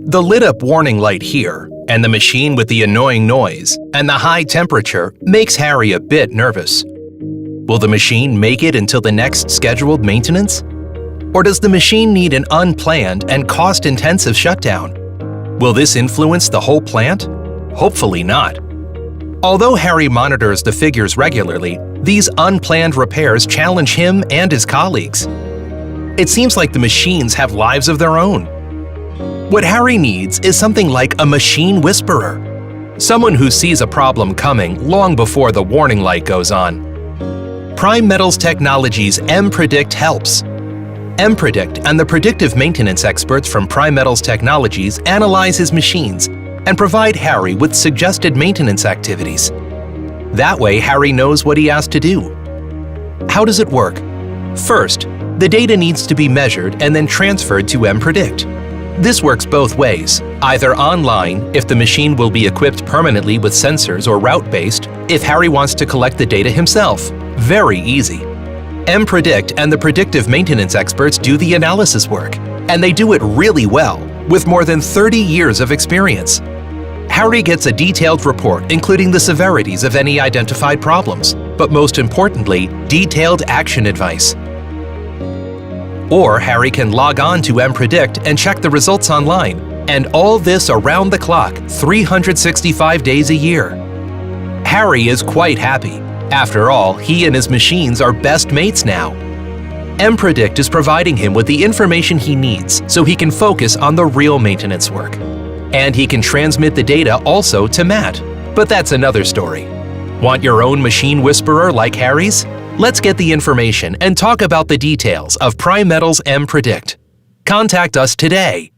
The lit-up warning light here, and the machine with the annoying noise, and the high temperature makes Harry a bit nervous. Will the machine make it until the next scheduled maintenance? Or does the machine need an unplanned and cost-intensive shutdown? Will this influence the whole plant? Hopefully not. Although Harry monitors the figures regularly, these unplanned repairs challenge him and his colleagues. It seems like the machines have lives of their own. What Harry needs is something like a machine whisperer, someone who sees a problem coming long before the warning light goes on. Primetals Technologies Predict helps. Predict and the predictive maintenance experts from Primetals Technologies analyze his machines and provide Harry with suggested maintenance activities. That way, Harry knows what he has to do. How does it work? First, the data needs to be measured and then transferred to Predict. This works both ways, either online if the machine will be equipped permanently with sensors, or route-based if Harry wants to collect the data himself. Very easy. Predict and the predictive maintenance experts do the analysis work, and they do it really well, with more than 30 years of experience. Harry gets a detailed report including the severities of any identified problems, but most importantly, detailed action advice. Or Harry can log on to Predict and check the results online, and all this around the clock, 365 days a year. Harry is quite happy. After all, he and his machines are best mates now. Predict is providing him with the information he needs so he can focus on the real maintenance work. And he can transmit the data also to Matt. But that's another story. Want your own machine whisperer like Harry's? Let's get the information and talk about the details of Primetals Predict. Contact us today.